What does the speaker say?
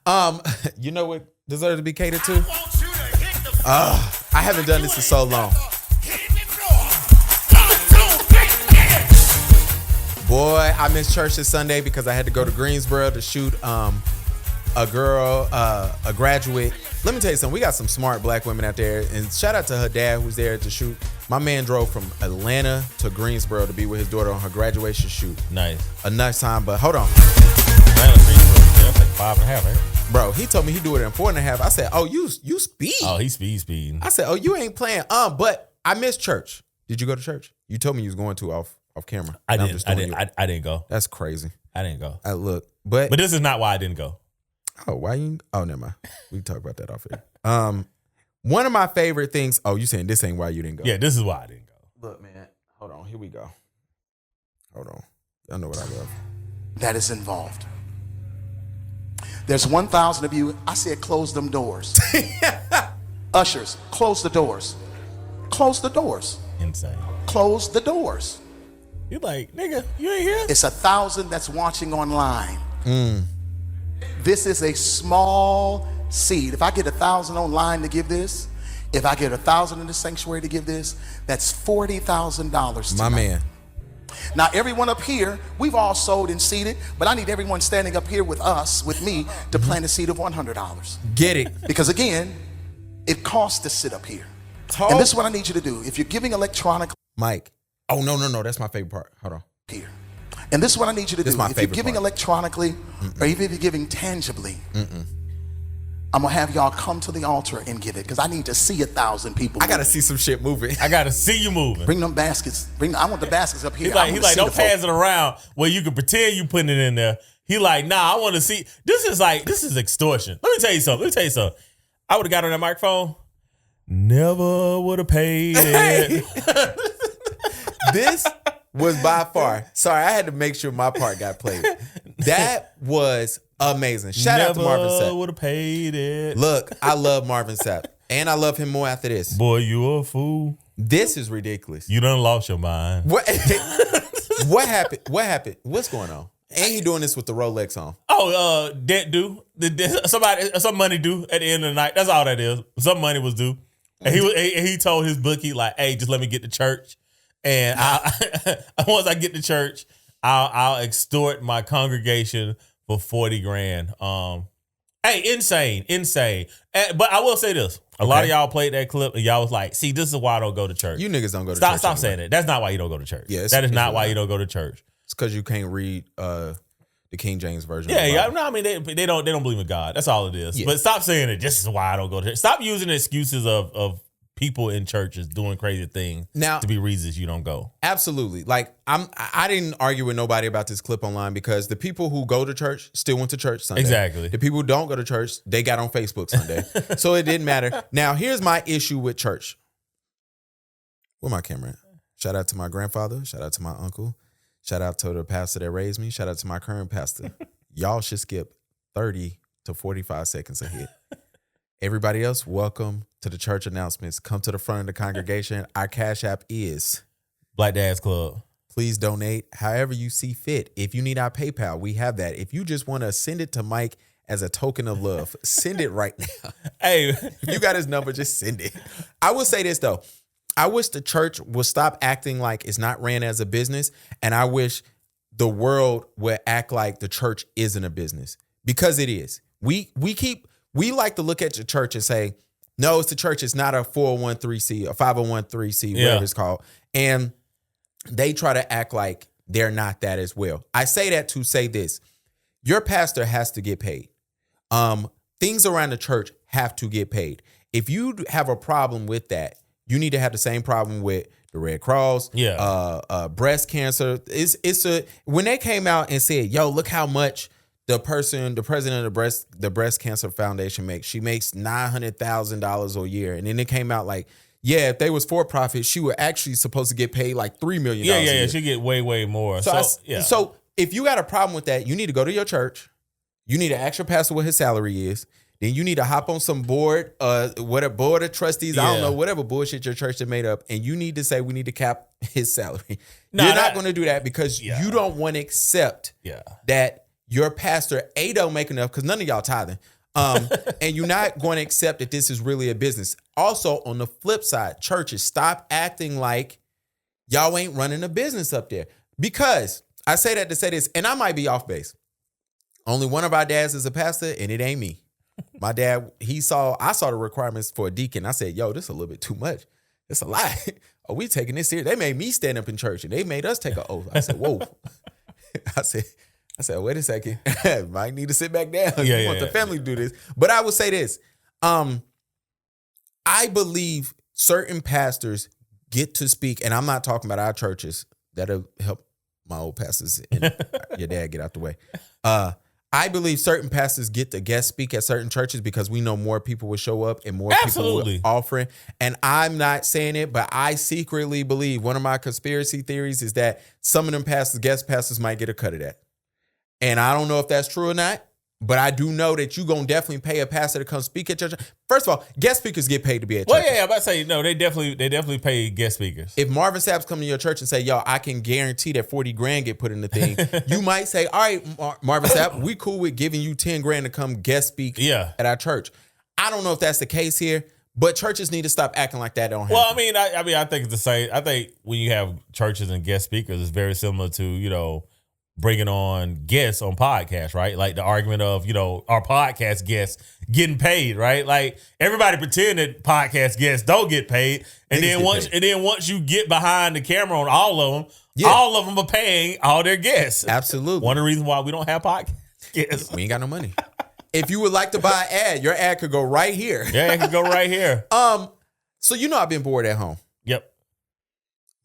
You know what deserves to be catered to? I haven't done this in so long. Boy, I missed church this Sunday because I had to go to Greensboro to shoot a girl, a graduate. Let me tell you something. We got some smart black women out there, and shout out to her dad who's there to shoot. My man drove from Atlanta to Greensboro to be with his daughter on her graduation shoot. Nice. A nice time, but hold on. That's like 5.5, right? Bro, he told me he'd do it in 4.5. I said, oh, you speed. Oh, he speeding. I said, oh, you ain't playing. But I missed church. Did you go to church? You told me you was going to off camera. I didn't go. That's crazy. I didn't go. But this is not why I didn't go. Oh, why you? Oh, never mind. We can talk about that off here. One of my favorite things. Oh, you saying this ain't why you didn't go? Yeah, this is why I didn't go. Look, man. Hold on. Here we go. Hold on. Y'all know what I love. That is involved. There's 1,000 of you. I said close them doors. Ushers, close the doors. Close the doors. Insane. Close the doors. You like, nigga, you ain't here? It's 1,000 that's watching online. This is a small seed. If I get 1,000 online to give this, if I get 1,000 in the sanctuary to give this, that's $40,000. My man. Now, everyone up here, we've all sold and seeded, but I need everyone standing up here with us, with me, to plant a seed of $100. Get it. Because again, it costs to sit up here. And this is what I need you to do. If you're giving electronically, Mike. Oh, no. That's my favorite part. Hold on. Here. And this is what I need you to do. If you're giving part. Electronically, or even if you're giving tangibly, I'm going to have y'all come to the altar and give it, because I need to see 1,000 people. I got to see some shit moving. I got to see you moving. Bring them baskets. I want the baskets up here. He's like, don't pass it around where you can pretend you putting it in there. He like, nah, I want to see. This is extortion. Let me tell you something. I would have got on that microphone. Never would have paid it. This was by far. Sorry, I had to make sure my part got played. That was amazing. Shout out to Marvin Sapp. Never would have paid it. Look, I love Marvin Sapp. And I love him more after this. Boy, you a fool. This is ridiculous. You done lost your mind. What happened? What's going on? And he doing this with the Rolex on. Oh, debt due. Some money due at the end of the night. That's all that is. Some money was due. And he told his bookie, like, hey, just let me get to church. And once I get to church, I'll extort my congregation for $40,000. Hey, insane. But I will say this: a lot of y'all played that clip, and y'all was like, "See, this is why I don't go to church." You niggas don't go to church. Stop saying it. That's not why you don't go to church. Yeah, that is not why you don't go to church. It's because you can't read the King James version. Yeah. No, I mean they don't believe in God. That's all it is. Yeah. But stop saying it. This is why I don't go to church. Stop using excuses of people in churches doing crazy things now to be reasons you don't go. Absolutely. Like I didn't argue with nobody about this clip online because the people who go to church still went to church Sunday. Exactly. The people who don't go to church, they got on Facebook Sunday. So it didn't matter. Now here's my issue with church. Where my camera at? Shout out to my grandfather. Shout out to my uncle. Shout out to the pastor that raised me. Shout out to my current pastor. Y'all should skip 30 to 45 seconds ahead. Everybody else, welcome to the church announcements. Come to the front of the congregation. Our Cash App is Black Dads Club. Please donate however you see fit. If you need our PayPal, we have that. If you just want to send it to Mike as a token of love, send it right now. Hey, if you got his number, just send it. I will say this, though. I wish the church would stop acting like it's not ran as a business, and I wish the world would act like the church isn't a business, because it is. We like to look at the church and say, no, it's the church. It's not a 401(c), a 501(c), whatever it's called. And they try to act like they're not that as well. I say that to say this. Your pastor has to get paid. Things around the church have to get paid. If you have a problem with that, you need to have the same problem with the Red Cross, breast cancer. When they came out and said, yo, look how much the president of the breast cancer foundation makes. She makes $900,000 a year. And then it came out like, yeah, if they was for profit, she were actually supposed to get paid like $3 million. Yeah, she get way more. So if you got a problem with that, you need to go to your church. You need to ask your pastor what his salary is. Then you need to hop on some board of trustees. I don't know, whatever bullshit your church has made up. And you need to say, we need to cap his salary. You're not going to do that because you don't want to accept that your pastor, A, don't make enough, because none of y'all tithing. And you're not going to accept that this is really a business. Also, on the flip side, churches, stop acting like y'all ain't running a business up there. Because I say that to say this, and I might be off base. Only one of our dads is a pastor, and it ain't me. My dad, I saw the requirements for a deacon. I said, yo, this is a little bit too much. It's a lot. Are we taking this serious? They made me stand up in church, and they made us take an oath. I said, whoa. I said, wait a second. Might need to sit back down. You want the family to do this. But I will say this. I believe certain pastors get to speak, and I'm not talking about our churches. That'll help my old pastors and your dad get out the way. I believe certain pastors get to guest speak at certain churches because we know more people will show up and more people will offering. And I'm not saying it, but I secretly believe one of my conspiracy theories is that some of them pastors, guest pastors, might get a cut of that. And I don't know if that's true or not, but I do know that you're going to definitely pay a pastor to come speak at church. First of all, guest speakers get paid to be at church. Well, yeah, I'm about to say, no, they definitely pay guest speakers. If Marvin Sapp's come to your church and say, yo, I can guarantee that 40 grand get put in the thing, you might say, all right, Marvin Sapp, we cool with giving you 10 grand to come guest speak at our church. I don't know if that's the case here, but churches need to stop acting like that. Don't happen. Well, I think it's the same. I think when you have churches and guest speakers, it's very similar to, bringing on guests on podcasts, right? Like the argument of, our podcast guests getting paid, right? Like everybody pretend that podcast guests don't get paid. And then once you get behind the camera on all of them are paying all their guests. Absolutely. One of the reasons why we don't have podcast guests. We ain't got no money. If you would like to buy an ad, your ad could go right here. Yeah, it could go right here. So I've been bored at home. Yep.